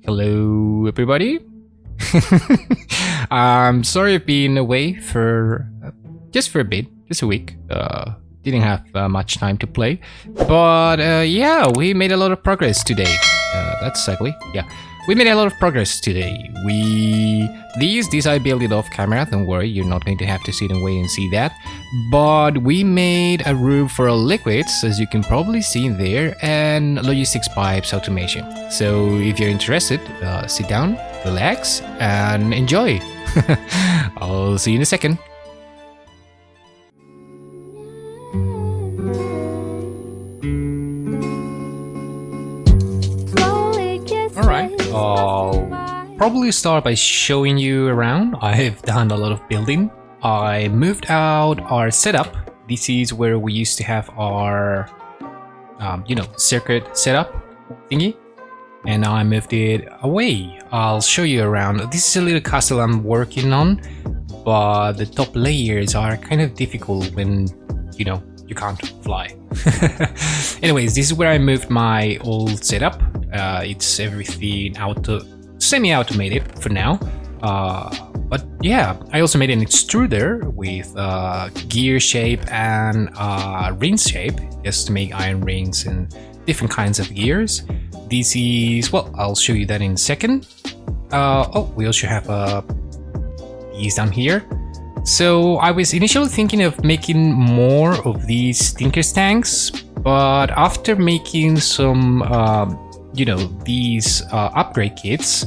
Hello everybody. I'm sorry I've been away for just for a bit, just a week. Didn't have much time to play, but yeah, we made a lot of progress today. That's ugly. Yeah, we made a lot of progress today. These I built it off camera. Don't worry, you're not going to have to sit and wait and see that. But we made a room for liquids, as you can probably see there, and logistics pipes automation. So if you're interested, sit down, relax, and enjoy. I'll see you in a second. Alright, I'll probably start by showing you around. I've done a lot of building. I moved out our setup. This is where we used to have our, circuit setup thingy. And now I moved it away. I'll show you around. This is a little castle I'm working on, but the top layers are kind of difficult when, you can't fly. Anyways, this is where I moved my old setup. It's everything semi-automated for now. But yeah, I also made an extruder with gear shape and rings shape, just to make iron rings and different kinds of gears. This is, well, I'll show you that in a second. We also have these down here. So I was initially thinking of making more of these Tinker's tanks, but after making some, these upgrade kits,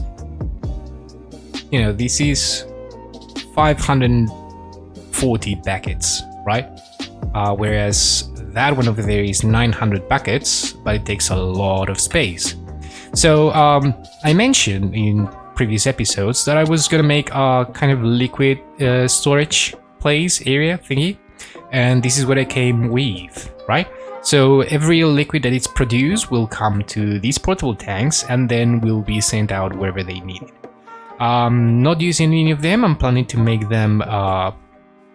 this is 540 buckets, right? Whereas that one over there is 900 buckets, but it takes a lot of space. So I mentioned in previous episodes that I was gonna make a kind of liquid storage place area thingy, and this is what I came with, right? So every liquid that is produced will come to these portable tanks and then will be sent out wherever they need it. Not using any of them, I'm planning to make them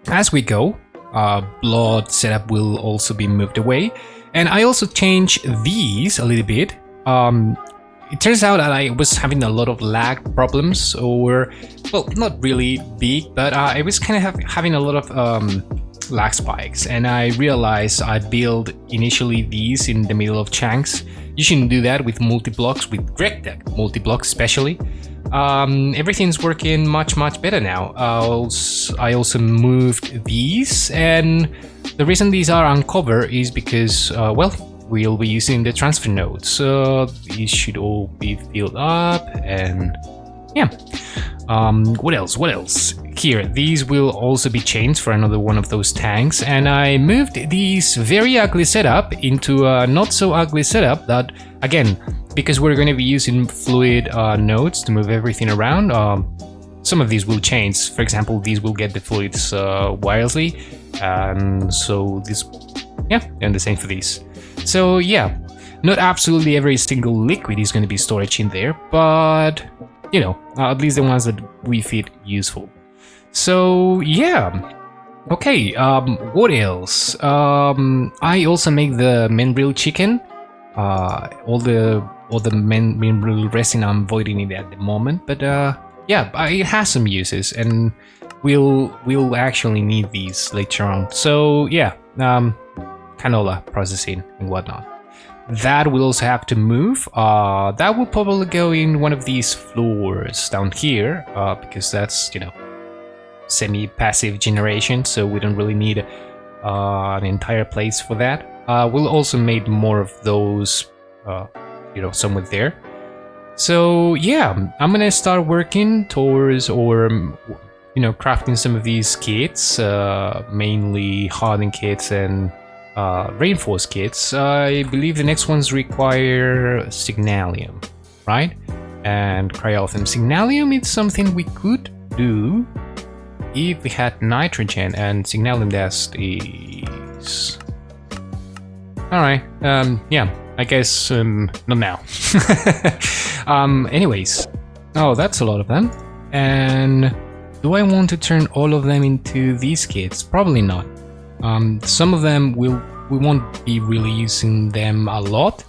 as we go. Blood setup will also be moved away, and I also changed these a little bit. It turns out that I was having a lot of lag problems, or, well, not really big, but I was kind of having a lot of lag spikes, and I realized I built initially these in the middle of chunks. You shouldn't do that with multi-blocks, with GregTech multi-blocks especially. Everything's working much better now. I also moved these, and the reason these are uncovered is because, we'll be using the transfer nodes, so these should all be filled up. And yeah, what else here? These will also be changed for another one of those tanks, and I moved this very ugly setup into a not so ugly setup. That, again, because we're going to be using fluid nodes to move everything around, some of these will change. For example, these will get the fluids wirelessly, and so this, yeah, and the same for these. So yeah, not absolutely every single liquid is going to be storage in there, but at least the ones that we find useful. So yeah, okay. What else? I also make the membrane chicken. All the membrane resin, I'm avoiding it at the moment, but yeah, it has some uses, and we'll actually need these later on. So yeah, canola processing and whatnot. That will also have to move. That will probably go in one of these floors down here, because that's, semi-passive generation, so we don't really need an entire place for that. We'll also make more of those, somewhere there. So yeah, I'm gonna start working towards, or crafting some of these kits, mainly hardened kits and reinforced kits. I believe the next ones require signalium, right? And cryothem. Signalium is something we could do if we had nitrogen, and signalium dust is... Alright, yeah, I guess not now. Anyways, oh, that's a lot of them. And do I want to turn all of them into these kits? Probably not. Some of them we won't be really using them a lot,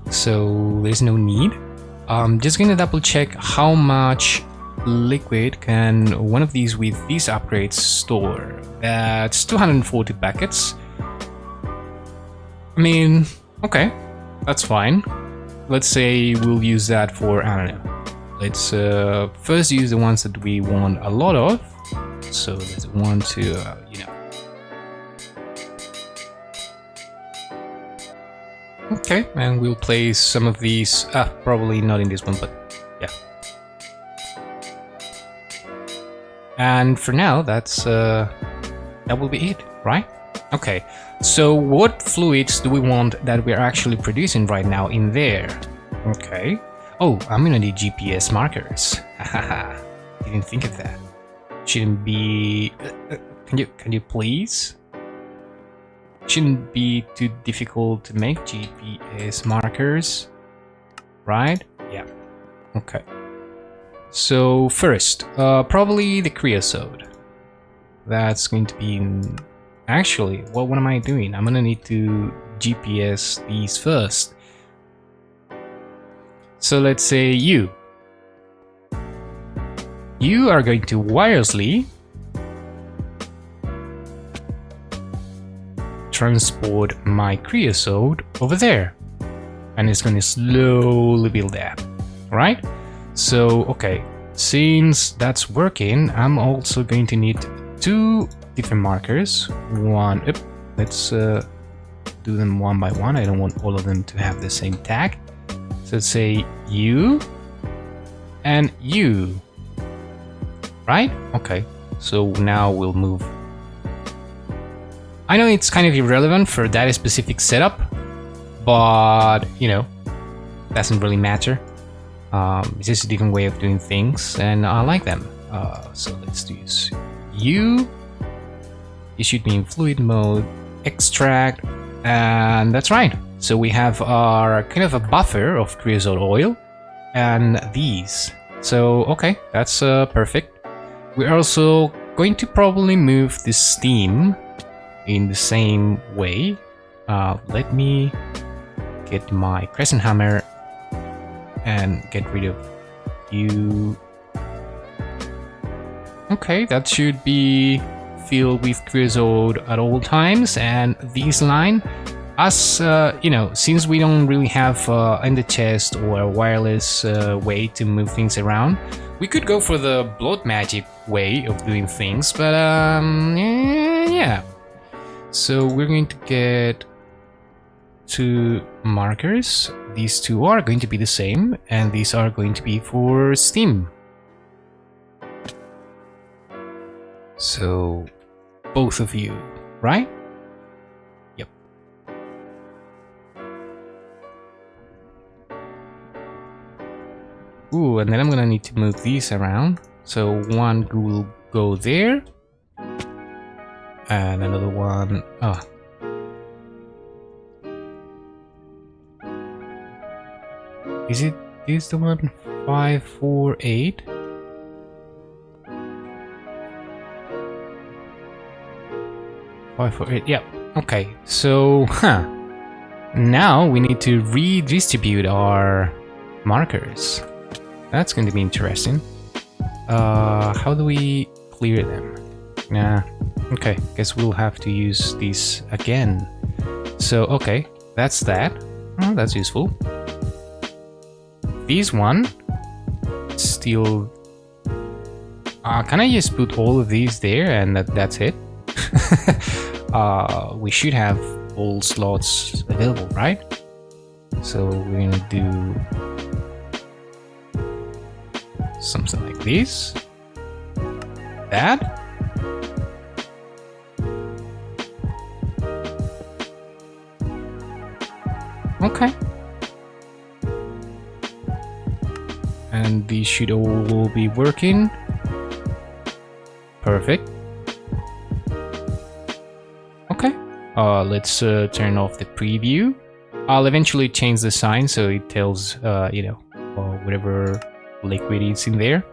so there's no need. I'm just gonna double check how much liquid can one of these with these upgrades store. That's 240 buckets. I mean, okay, that's fine. Let's say we'll use that for, I don't know. Let's first use the ones that we want a lot of. So let's want to, you know. Okay, and we'll place some of these, probably not in this one, but yeah. And for now, that's that will be it, right? Okay, so what fluids do we want that we're actually producing right now in there? Okay. Oh, I'm gonna need GPS markers. Haha, didn't think of that. Shouldn't be. Can you please? Shouldn't be too difficult to make GPS markers, right? Yeah. Okay. So first, probably the creosote. That's going to be actually, what am I doing? I'm gonna need to GPS these first. So let's say you are going to wirelessly transport my creosote over there, and it's going to slowly build up, right? So okay, since that's working, I'm also going to need two different markers. One, let's do them one by one. I don't want all of them to have the same tag. So let's say you and you, right? Okay, so now we'll move. I know it's kind of irrelevant for that specific setup, but you know, doesn't really matter. It's just a different way of doing things, and I like them. So let's use you. It should be in fluid mode, extract, and that's right. So we have our kind of a buffer of creosote oil and these. So okay, that's perfect. We're also going to probably move the steam in the same way. Let me get my crescent hammer and get rid of you. Okay, that should be filled with creosote at all times, and this line, as you know, since we don't really have in the chest or a wireless way to move things around, we could go for the blood magic way of doing things, but yeah. So we're going to get two markers. These two are going to be the same, and these are going to be for steam. So both of you, right? Yep. Ooh, and then I'm gonna need to move these around. So one will go there, and another one. Oh. Is it this the one? 548? Yep. Okay. So, now we need to redistribute our markers. That's going to be interesting. How do we clear them? Nah. Okay. Guess we'll have to use these again. So, okay. That's that. Oh, that's useful. This one still. Can I just put all of these there and that's it? We should have all slots available, right? So we're gonna do something like this. That. Okay. And these should all be working. Perfect. Okay. Let's turn off the preview. I'll eventually change the sign so it tells, you know, whatever liquid is in there.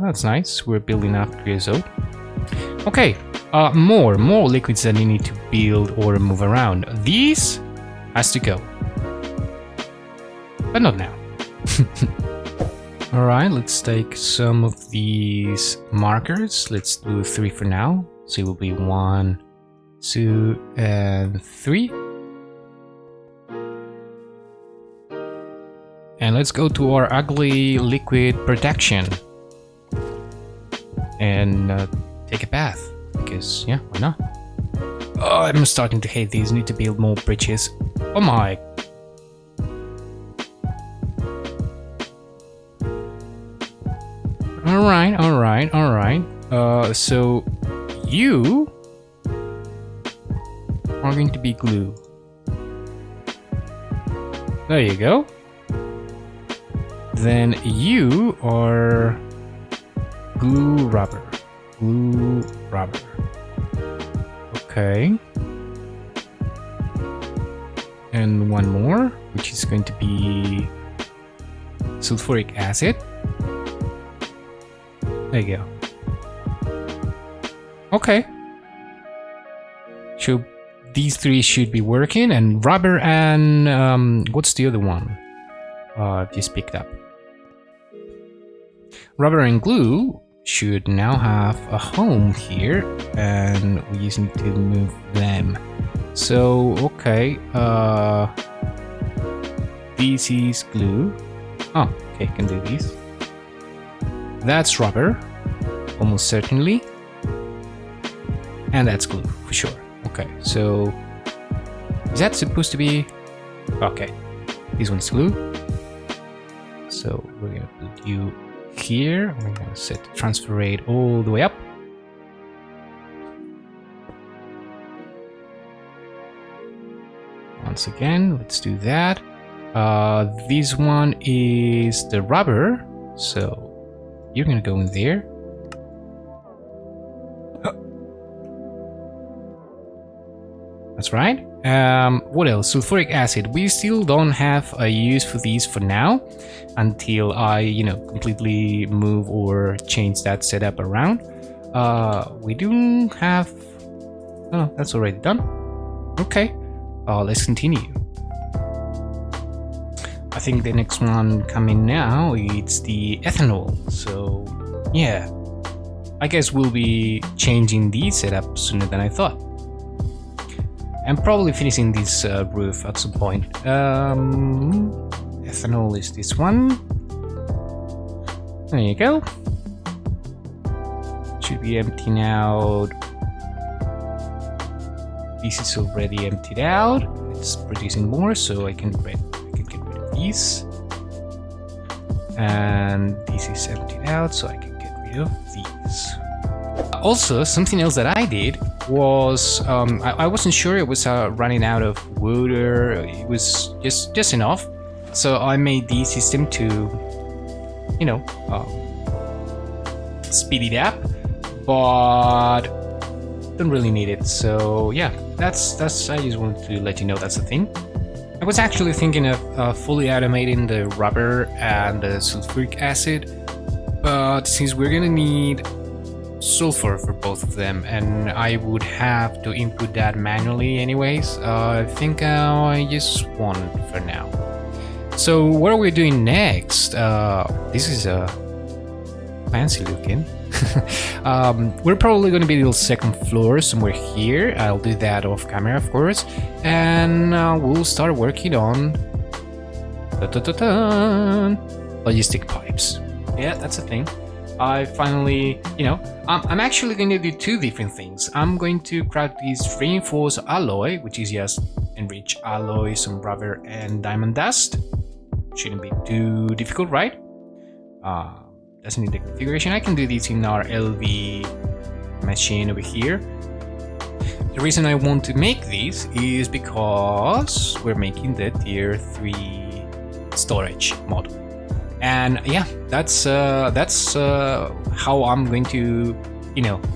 That's nice. We're building up creosote. Okay. More liquids that you need to build or move around. These has to go. But not now. Alright, let's take some of these markers. Let's do 3 for now. So it will be 1, 2, and 3. And let's go to our ugly liquid protection. And take a bath. Because, yeah, why not? Oh, I'm starting to hate these. Need to build more bridges. Oh my. Alright. So you are going to be glue. There you go. Then you are glue rubber. Okay. And one more, which is going to be sulfuric acid. There you go. Okay. So these 3 should be working, and rubber and what's the other one? Just picked up. Rubber and glue should now have a home here, and we just need to move them. So okay, this is glue. Oh, okay, can do these. That's rubber, almost certainly. And that's glue, for sure. Okay, so is that supposed to be... Okay, this one's glue. So we're gonna put you here. We're gonna set the transfer rate all the way up. Once again, let's do that. This one is the rubber, so you're gonna go in there. That's right. What else? Sulfuric acid. We still don't have a use for these for now, until I, completely move or change that setup around. We do have... Oh, that's already done. Okay. Let's continue. I think the next one coming now, it's the ethanol. So, yeah. I guess we'll be changing the setup sooner than I thought. I'm probably finishing this roof at some point. Ethanol is this one. There you go. Should be emptying out. This is already emptied out. It's producing more, so I can get rid of these. And this is emptied out, so I can get rid of these. Also, something else that I did was I wasn't sure it was running out of water. It was just enough, so I made the system to speed it up, but don't really need it. So yeah, that's I just wanted to let you know that's the thing. I was actually thinking of fully automating the rubber and the sulfuric acid, but since we're gonna need sulfur for both of them, and I would have to input that manually anyways, I think I just want for now. So what are we doing next? This is a fancy looking. We're probably going to be the second floor somewhere here. I'll do that off camera, of course, and we'll start working on logistic pipes. Yeah, that's a thing. I finally, I'm actually going to do 2 different things. I'm going to craft this reinforced alloy, which is just enriched alloy, some rubber, and diamond dust. Shouldn't be too difficult, right? Doesn't need the configuration. I can do this in our LV machine over here. The reason I want to make this is because we're making the tier 3 storage model. And yeah, that's how I'm going to,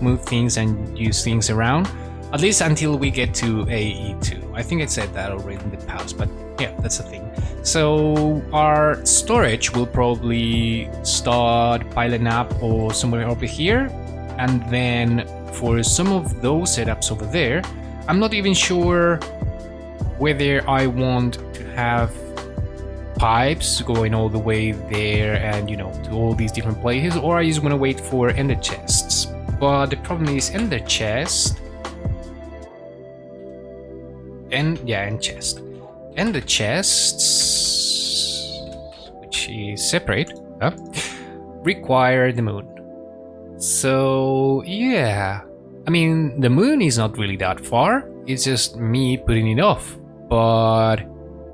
move things and use things around, at least until we get to AE2. I think I said that already in the past, but yeah, that's the thing. So our storage will probably start piling up or somewhere over here, and then for some of those setups over there, I'm not even sure whether I want to have pipes going all the way there and, you know, to all these different places, or I just want to wait for ender chests. But the problem is ender chest and end chest. Ender chests, which is separate, require the moon. So yeah, I mean, the moon is not really that far, it's just me putting it off. But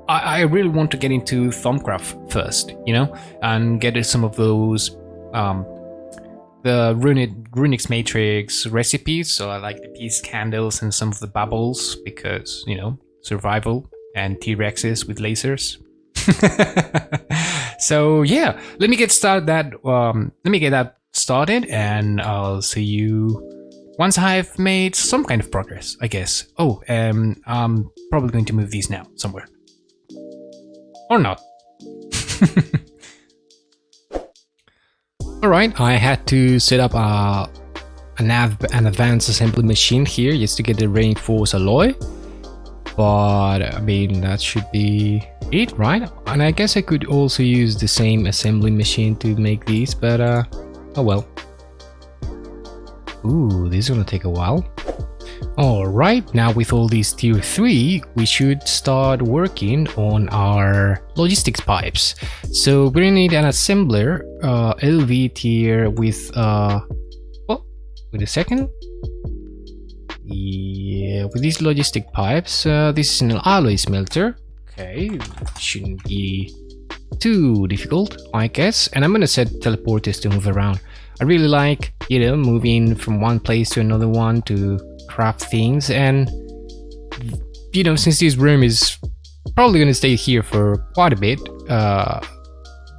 I really want to get into Thaumcraft first, you know, and get some of those the Runix Matrix recipes. So I like the peace candles and some of the bubbles because, you know, survival and T-Rexes with lasers. So yeah, let me get started. Let me get that started, and I'll see you once I've made some kind of progress, I guess. Oh, I'm probably going to move these now somewhere. Or not. Alright, I had to set up an advanced assembly machine here just to get the reinforced alloy. But I mean, that should be it, right? And I guess I could also use the same assembly machine to make these, but oh well. Ooh, this is gonna take a while. Alright, now with all these tier 3, we should start working on our logistics pipes. So we're gonna need an assembler, LV tier with wait a second. Yeah, with these logistic pipes, this is an alloy smelter. Okay, shouldn't be too difficult, I guess. And I'm gonna set teleporters to move around. I really like, you know, moving from one place to another one to craft things. And, you know, since this room is probably gonna stay here for quite a bit,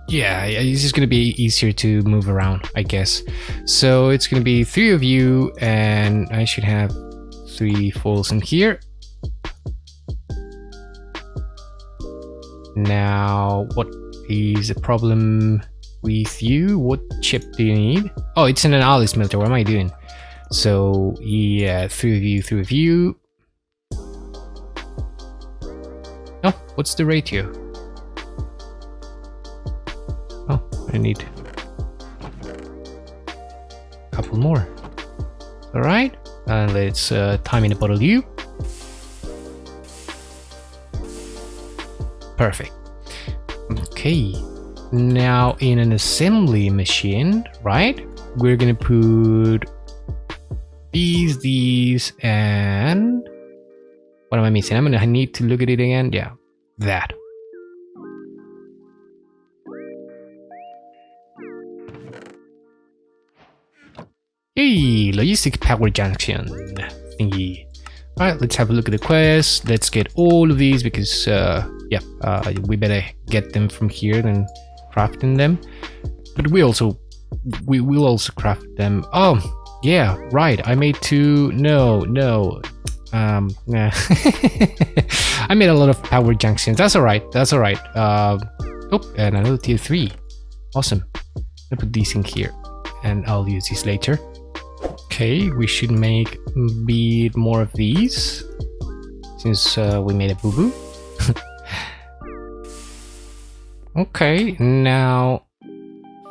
yeah, it's just gonna be easier to move around, I guess. So it's gonna be 3 of you, and I should have 3 foils in here. Now, what is the problem with you? What chip do you need? Oh, it's in an alloy smelter. What am I doing? So yeah, 3 of you. Oh, what's the ratio? Oh, I need a couple more. All right, and let's time in a bottle you. Perfect. Okay, now in an assembly machine, right? We're gonna put these, and what am I missing? I need to look at it again. Yeah, that. Hey, logistic power junction thingy. Alright, let's have a look at the quest. Let's get all of these because yeah, we better get them from here than crafting them. But we will also craft them. Oh yeah, right, I made 2. No, nah. I made a lot of power junctions. That's alright. Oh, and another tier 3. Awesome. I'll put these in here and I'll use these later. Okay, we should make a bit more of these since we made a boo-boo. Okay, now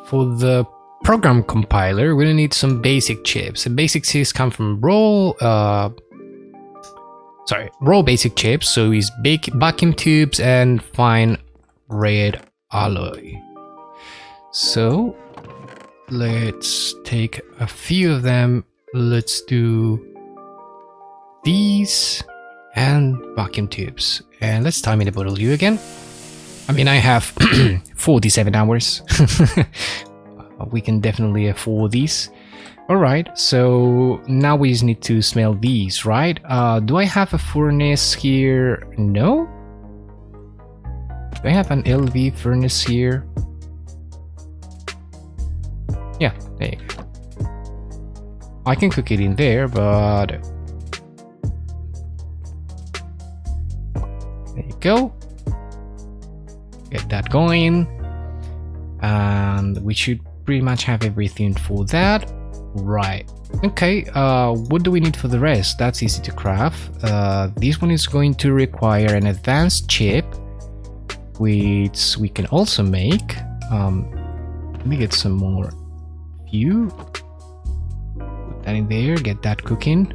for the program compiler, we're gonna need some basic chips. The basic chips come from raw basic chips, so it's big vacuum tubes and fine red alloy. So let's take a few of them. Let's do these and vacuum tubes, and let's time in the bottle you again. I mean, I have 47 hours. We can definitely afford these. Alright, so now we just need to smell these, right? Do I have a furnace here? No? Do I have an LV furnace here? Yeah, there you go. I can cook it in there, but there you go. Get that going, and we should pretty much have everything for that. Right. Okay, what do we need for the rest? That's easy to craft. This one is going to require an advanced chip, which we can also make. Let me get some more fuel. Put that in there, get that cooking.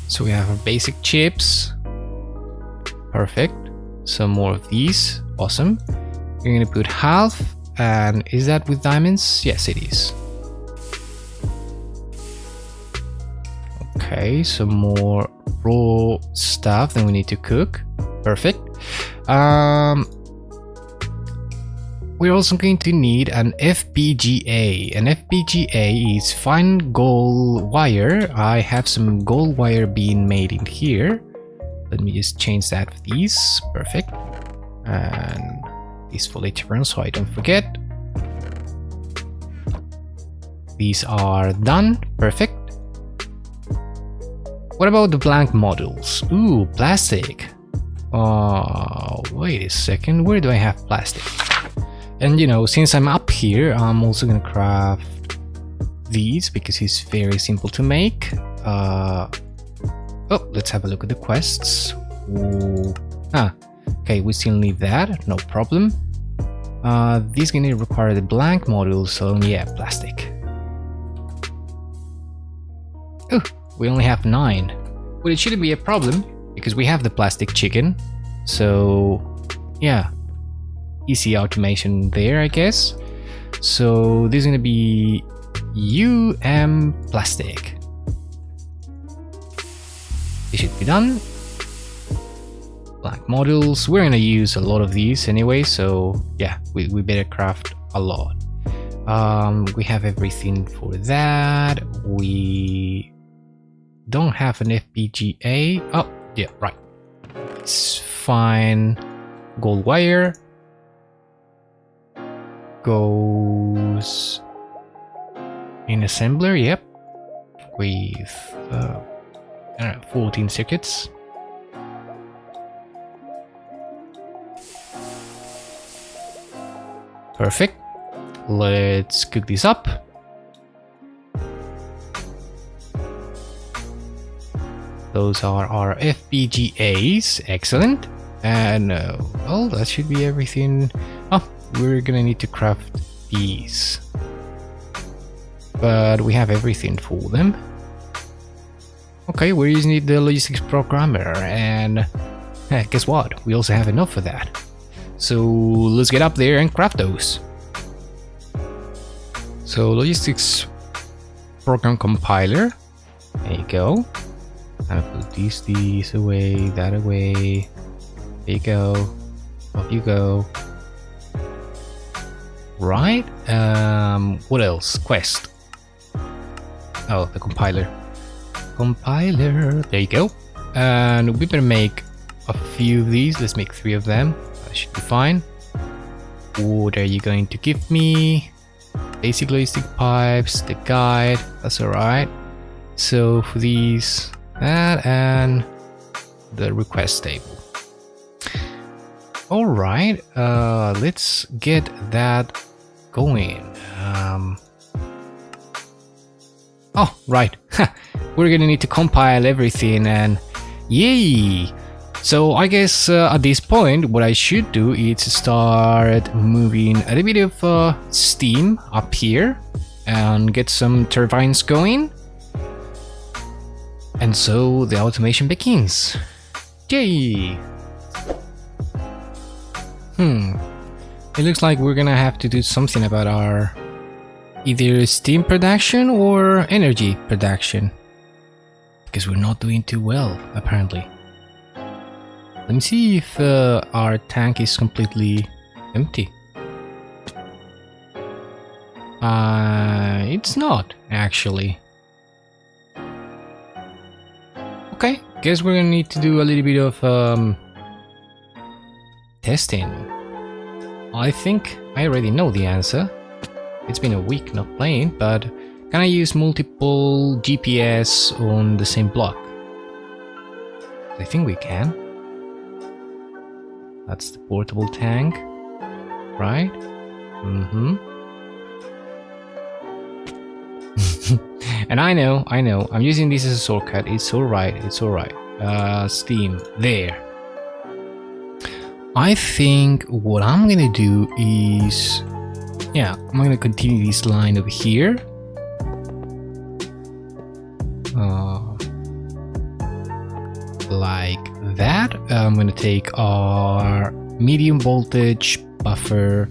So we have our basic chips. Perfect. Some more of these. Awesome. You're gonna put half. And is that with diamonds? Yes, it is. Okay, some more raw stuff that we need to cook. Perfect. We're also going to need an FPGA. An FPGA is fine gold wire. I have some gold wire being made in here. Let me just change that for these. Perfect. And these for later on so I don't forget. These are done. Perfect. What about the blank models? Ooh, plastic. Wait a second. Where do I have plastic? And you know, since I'm up here, I'm also gonna craft these because it's very simple to make. Oh, let's have a look at the quests. Ooh. Okay, we still need that, no problem. This is gonna require the blank module, so yeah, plastic. Oh, we only have 9. Well, it shouldn't be a problem because we have the plastic chicken. So yeah, easy automation there, I guess. So this is gonna be plastic. It should be done. Blank modules. We're gonna use a lot of these anyway, so yeah, we better craft a lot. We have everything for that. We don't have an FPGA. Oh, yeah, right. It's fine. Gold wire goes in assembler. Yep, with 14 circuits. Perfect. Let's cook this up. Those are our FPGAs. Excellent. And well, that should be everything. Oh, we're gonna need to craft these, but we have everything for them. Okay, we just need the logistics programmer, and guess what? We also have enough for that. So let's get up there and craft those. So logistics program compiler. There you go. I'm gonna put these away, that away. There you go. Off you go. Right. What else? Quest. Oh, the compiler. Compiler. There you go. And we better make a few of these. Let's make 3 of them. That should be fine. What are you going to give me? Basic logistic pipes, the guide. That's alright. So for these, that and the request table. Alright, let's get that going. Oh, right. We're gonna need to compile everything and yay! So I guess at this point what I should do is start moving a little bit of steam up here and get some turbines going. And so the automation begins. Yay! It looks like we're gonna have to do something about our either steam production or energy production, because we're not doing too well apparently. Let me see if our tank is completely empty. It's not actually. Okay, guess we're gonna need to do a little bit of testing. I think I already know the answer. It's been a week not playing, but can I use multiple GPS on the same block? I think we can. That's the portable tank, right? And I know, I'm using this as a shortcut. It's alright, it's alright. Steam, there. I think what I'm gonna do is, yeah, I'm gonna continue this line over here. Like that. I'm gonna take our medium voltage buffer,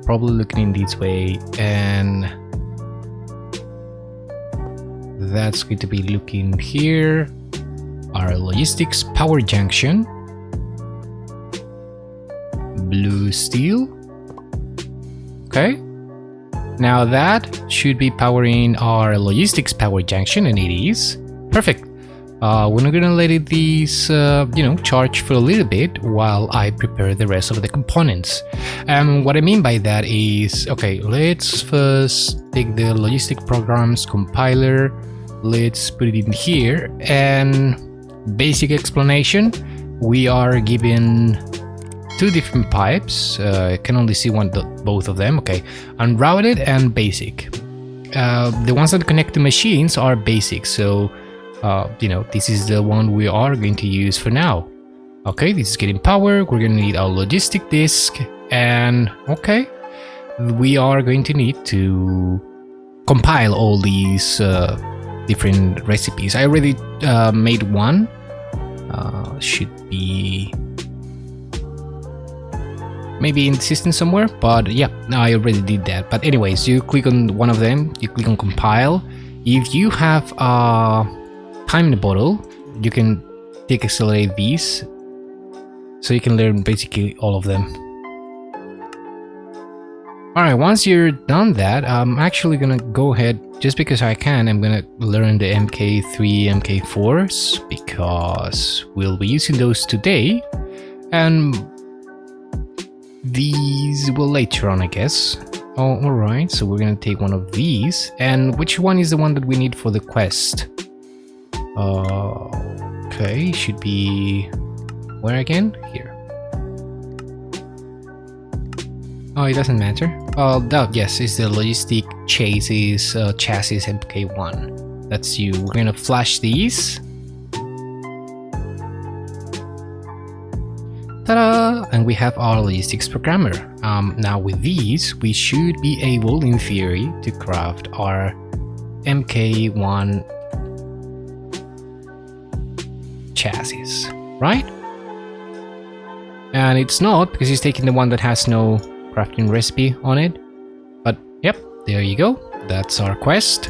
probably looking in this way, and that's going to be looking here. Our logistics power junction, blue steel. Okay, now that should be powering our logistics power junction, and it is perfect. We're not gonna let these charge for a little bit while I prepare the rest of the components. What I mean by that is, okay, let's first take the logistic programs compiler, let's put it in here, and basic explanation, we are given two different pipes. I can only see both of them. Okay, unrouted and basic. The ones that connect to machines are basic, so this is the one we are going to use for now. Okay, this is getting power. We're going to need our logistic disk, and okay, we are going to need to compile all these different recipes. I already made one. Should be maybe in the system somewhere, but yeah, I already did that. But anyways, you click on one of them, you click on compile. If you have time in the bottle, you can accelerate these so you can learn basically all of them. Alright, once you're done that, I'm actually gonna go ahead, just because I can, I'm gonna learn the MK3, MK4s, because we'll be using those today, and these will later on, I guess. Oh, alright, so we're gonna take one of these, and which one is the one that we need for the quest? Okay, should be where again? Here. Oh, it doesn't matter. Yes, it's the logistic chassis MK1. That's you. We're gonna flash these. Ta-da! And we have our logistics programmer. Now with these, we should be able, in theory, to craft our MK1 chassis, right? And it's not, because he's taking the one that has no crafting recipe on it. But yep, there you go. That's our quest.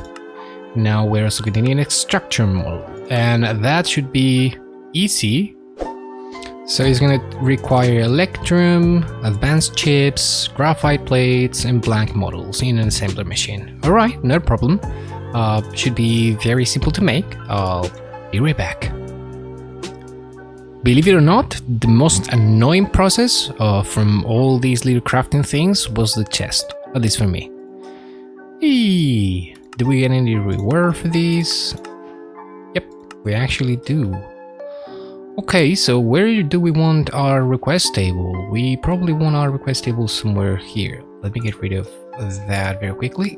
Now we're also going to need an extractor model, and that should be easy. So it's going to require electrum, advanced chips, graphite plates, and blank models in an assembler machine. Alright, no problem. Should be very simple to make. I'll be right back. Believe it or not, the most annoying process from all these little crafting things was the chest, at least for me. Eee, do we get any reward for these? Yep, we actually do. Okay, so where do we want our request table? We probably want our request table somewhere here. Let me get rid of that very quickly.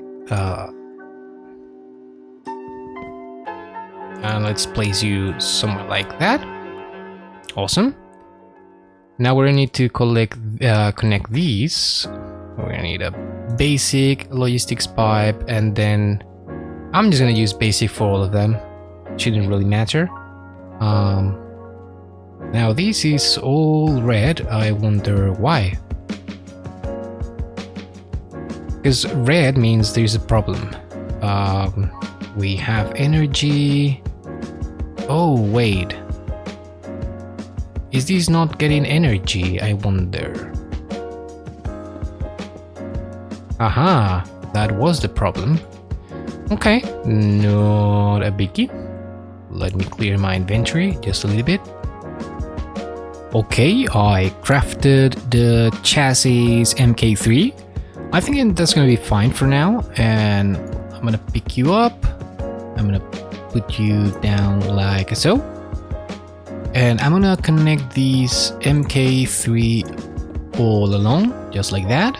And let's place you somewhere like that. Awesome. Now we're gonna need to connect these. We're gonna need a basic logistics pipe, and then I'm just gonna use basic for all of them. Shouldn't really matter. Now this is all red. I wonder why. Because red means there's a problem. We have energy. Oh wait. Is this not getting energy, I wonder? Aha, that was the problem. Okay, not a biggie. Let me clear my inventory just a little bit. Okay, I crafted the chassis MK3. I think that's gonna be fine for now, and I'm gonna pick you up. I'm gonna put you down like so. And I'm gonna connect these MK3 all along, just like that.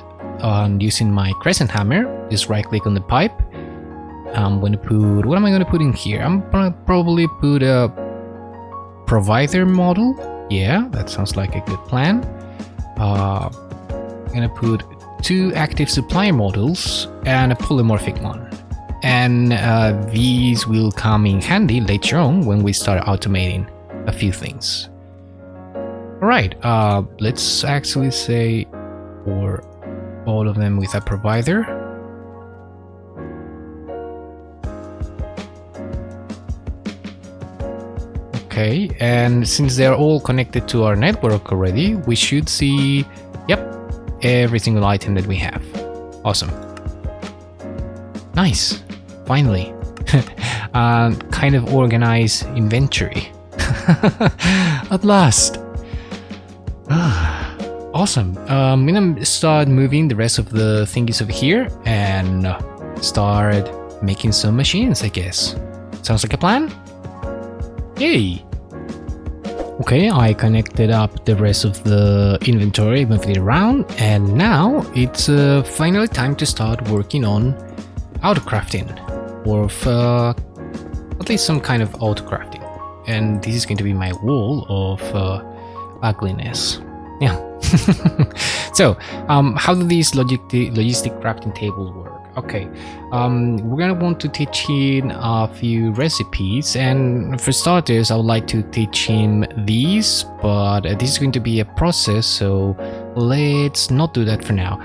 Using my crescent hammer, just right click on the pipe. I'm going to put, what am I going to put in here? I'm going to probably put a provider model. Yeah, that sounds like a good plan. I'm going to put 2 active supplier models and a polymorphic one. And these will come in handy later on when we start automating a few things. Alright, let's actually say for all of them with a provider. Okay, and since they're all connected to our network already, we should see, yep, every single item that we have. Awesome. Nice. Finally. Kind of organized inventory. At last. Awesome. I'm gonna start moving the rest of the thingies over here and start making some machines, I guess. Sounds like a plan? Yay! Okay, I connected up the rest of the inventory, moved it around, and now it's finally time to start working on autocrafting, or at least some kind of autocrafting. And this is going to be my wall of ugliness. Yeah. So, how do these logistic crafting tables work? Okay, we're gonna want to teach him a few recipes, and for starters I would like to teach him these, but this is going to be a process, so let's not do that for now.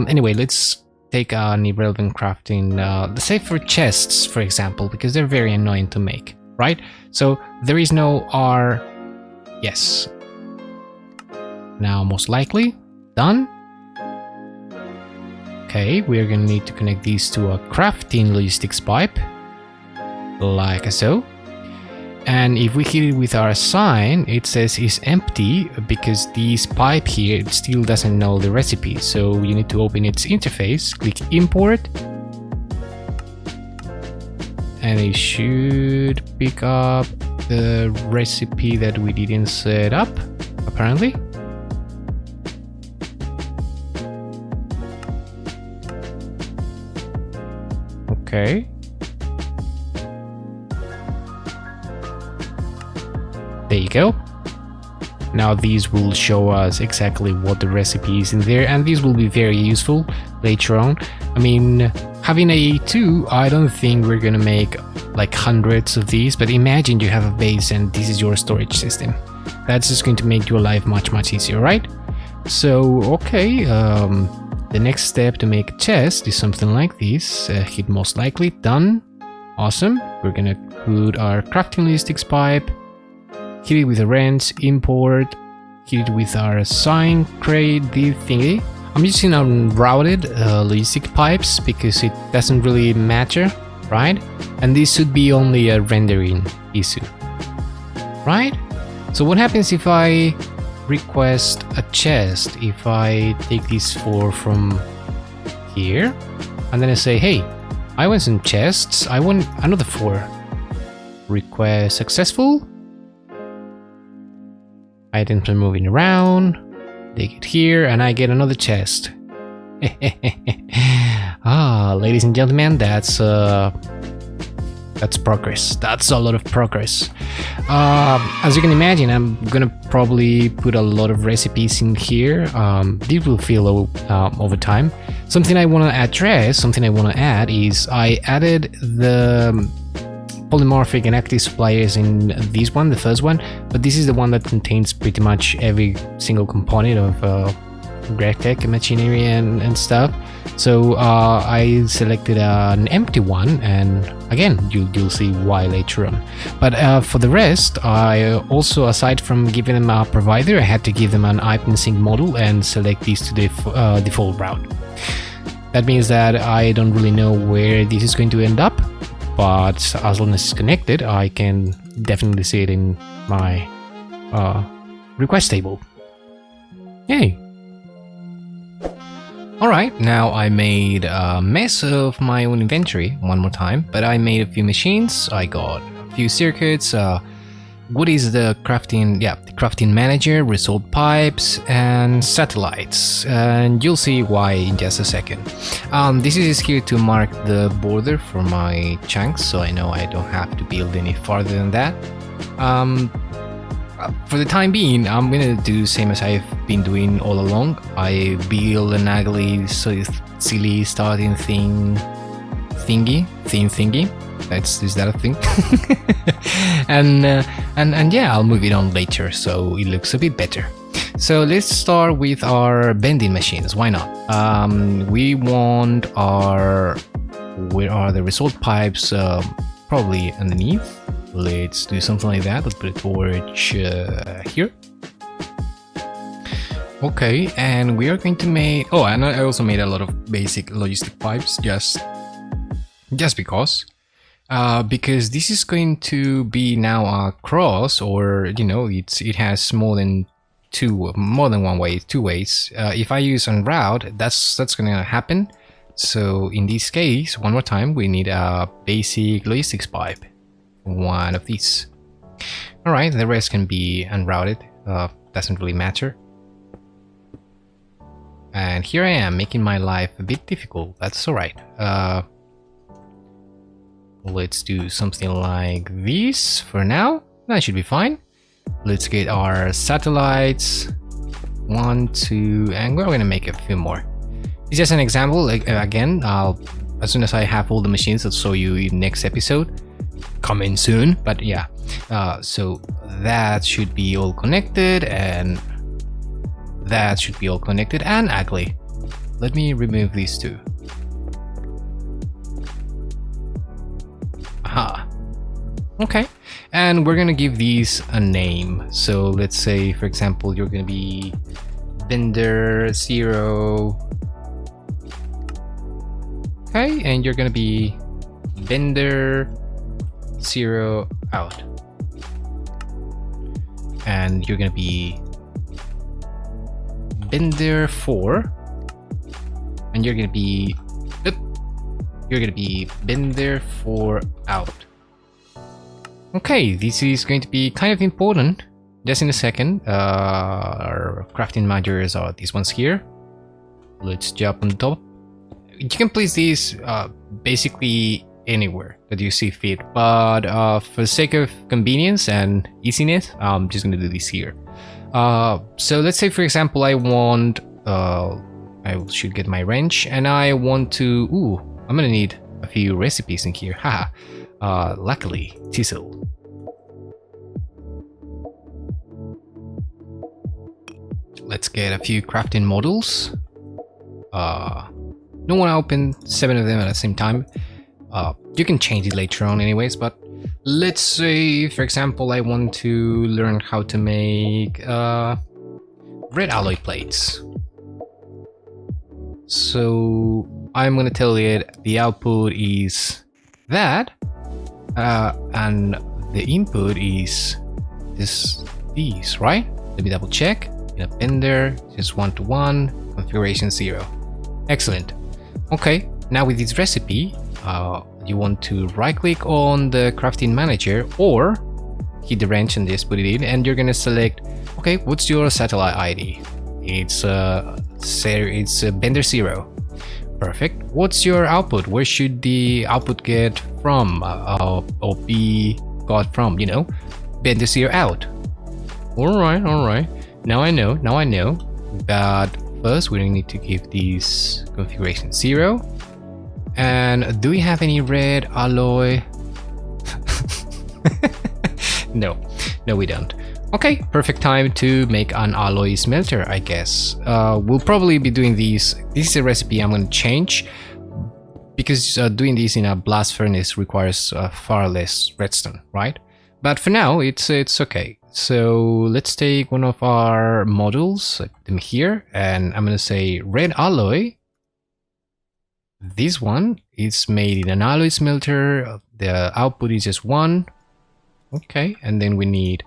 Anyway, let's take an irrelevant crafting, let's say for chests, for example, because they're very annoying to make, right? So there is no R. Yes. Now most likely done. Okay, we're gonna need to connect these to a crafting logistics pipe, like so. And if we hit it with our sign, it says it's empty because this pipe here, it still doesn't know the recipe. So you need to open its interface, click import, and it should pick up the recipe that we didn't set up, apparently. Okay. There you go. Now these will show us exactly what the recipe is in there, and these will be very useful later on. I mean, having a A2, I don't think we're gonna make like hundreds of these, but imagine you have a base and this is your storage system. That's just going to make your life much easier, right? So, okay, the next step to make a chest is something like this. Hit most likely, done. Awesome. We're gonna put our crafting logistics pipe, hit it with a wrench, import, hit it with our sign crate, the thingy. I'm using unrouted logistic pipes because it doesn't really matter, right? And this should be only a rendering issue, right? So what happens if I request a chest? If I take these 4 from here and then I say, hey, I want some chests, I want another 4. Request successful. Items are moving around, they get here and I get another chest. Ah, ladies and gentlemen, that's progress. That's a lot of progress. As you can imagine, I'm gonna probably put a lot of recipes in here. These will fill over time. Something I want to address, something I want to add is I added the polymorphic and active suppliers in this one, the first one, but this is the one that contains pretty much every single component of GregTech machinery and stuff. So I selected an empty one, and again you'll see why later on. But for the rest, I also, aside from giving them a provider, I had to give them an item sync model and select these to the default route. That means that I don't really know where this is going to end up, but as long as it's connected, I can definitely see it in my request table. Yay! Alright, now I made a mess of my own inventory one more time, but I made a few machines, I got a few circuits, what is the crafting? Yeah, the crafting manager, result pipes, and satellites. And you'll see why in just a second. This is here to mark the border for my chunks, so I know I don't have to build any farther than that. For the time being, I'm gonna do same as I've been doing all along. I build an ugly, silly starting thingy. Is that a thing? and yeah, I'll move it on later so it looks a bit better. So let's start with our bending machines. Why not? We want our, where are the result pipes? Probably underneath. Let's do something like that. Let's put a torch here. Okay, and we are going to make, oh, and I also made a lot of basic logistic pipes just because this is going to be now a cross, or you know, it has more than one way, two ways. If I use on route, that's gonna happen. So in this case, one more time, we need a basic logistics pipe, one of these. All right, the rest can be unrouted. Doesn't really matter. And here I am making my life a bit difficult. That's all right. Let's do something like this for now. That should be fine. Let's get our satellites. 1, 2, and we're gonna make a few more. It's just an example. Like, again, as soon as I have all the machines, I'll show you in next episode. Coming soon. But yeah, so that should be all connected, and that should be all connected and ugly. Let me remove these two. Aha. Okay, and we're gonna give these a name. So let's say, for example, you're gonna be Bender 0. Okay, and you're gonna be Bender 0 out. And you're gonna be Bender 4. And you're gonna be Bender 4 out. Okay, this is going to be kind of important. Just in a second. Our crafting managers are these ones here. Let's jump on top. You can place these basically anywhere that you see fit, but for the sake of convenience and easiness, I'm just gonna do this here. So let's say, for example, I want I should get my wrench, and I want to, I'm gonna need a few recipes in here. Haha. Luckily, chisel. Let's get a few crafting models. Don't want to open 7 of them at the same time. You can change it later on anyways, but let's say, for example, I want to learn how to make red alloy plates. So I'm gonna tell it the output is that, and the input is these, right? Let me double check. In a Bender, just 1 to 1, configuration 0. Excellent. Okay, now with this recipe, you want to right click on the crafting manager or hit the wrench and just put it in, and you're gonna select, okay, what's your satellite ID? It's Bender 0. Perfect. What's your output? Where should the output get from, or be got from, you know? Bender 0 out. Alright. Now I know. But first we need to give this configuration 0. And do we have any red alloy? No, we don't. Okay, perfect time to make an alloy smelter, I guess. We'll probably be doing these. This is a recipe I'm going to change, because doing this in a blast furnace requires far less redstone, right? But for now, it's okay. So let's take one of our models, put them here, and I'm going to say red alloy. This one is made in an alloy smelter. The output is just 1. Okay, and then we need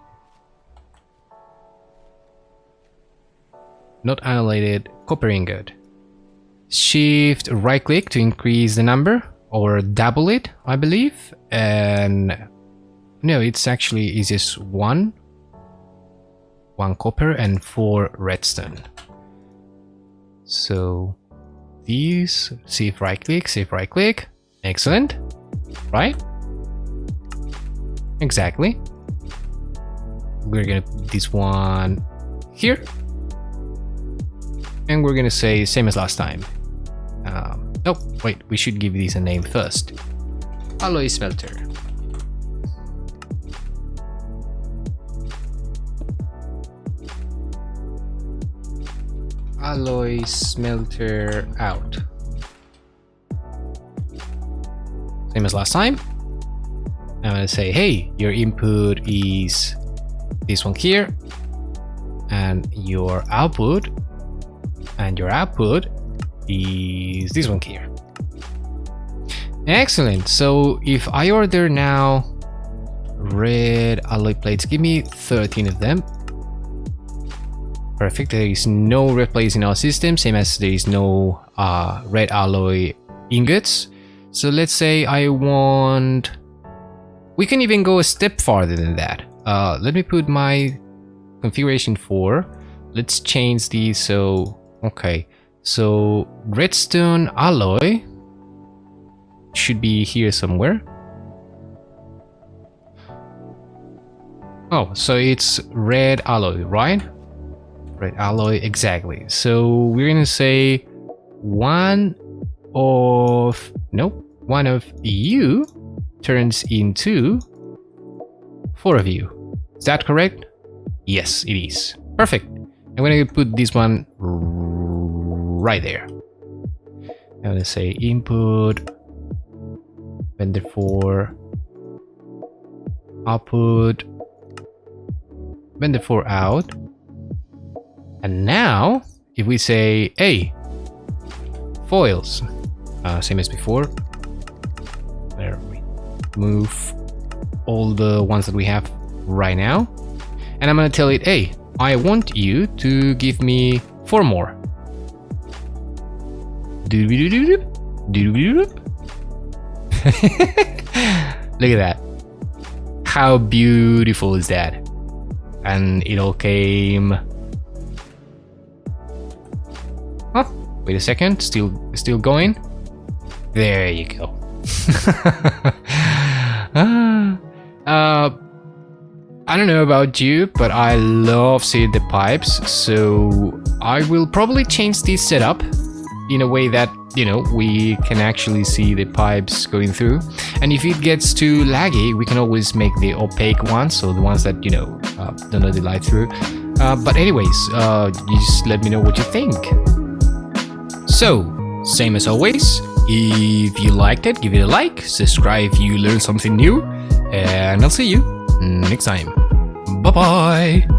not annihilated copper ingot. Shift right click to increase the number, or double it, I believe. And no, it's actually is just one copper and 4 redstone. So these, save right click, excellent, right? Exactly. We're gonna put this one here, and we're gonna say same as last time. Oh wait, we should give these a name first. Alloy smelter. Alloy smelter out. Same as last time. I'm gonna say, hey, your input is this one here, and your output is this one here. Excellent. So if I order now red alloy plates, give me 13 of them. Perfect. There is no red plates in our system, same as there is no red alloy ingots. So let's say I want, we can even go a step farther than that. Let me put my configuration 4. Let's change these. So okay, so redstone alloy should be here somewhere. Oh, so it's red alloy, right? Red alloy, exactly. So we're gonna say one of you turns into 4 of you. Is that correct? Yes, it is. Perfect. I'm gonna put this one right there. I'm gonna say input vendor 4 output vendor 4 out. And now if we say, hey, foils, same as before, there we move all the ones that we have right now, and I'm gonna tell it, hey, I want you to give me 4 more. Look at that. How beautiful is that? And it all came. Oh, wait a second. Still going. There you go. I don't know about you, but I love seeing the pipes, so I will probably change this setup in a way that, you know, we can actually see the pipes going through. And if it gets too laggy, we can always make the opaque ones, so the ones that, you know, don't let the light through. But anyways, you just let me know what you think. So, same as always, if you liked it, give it a like, subscribe if you learned something new, and I'll see you next time. Bye bye.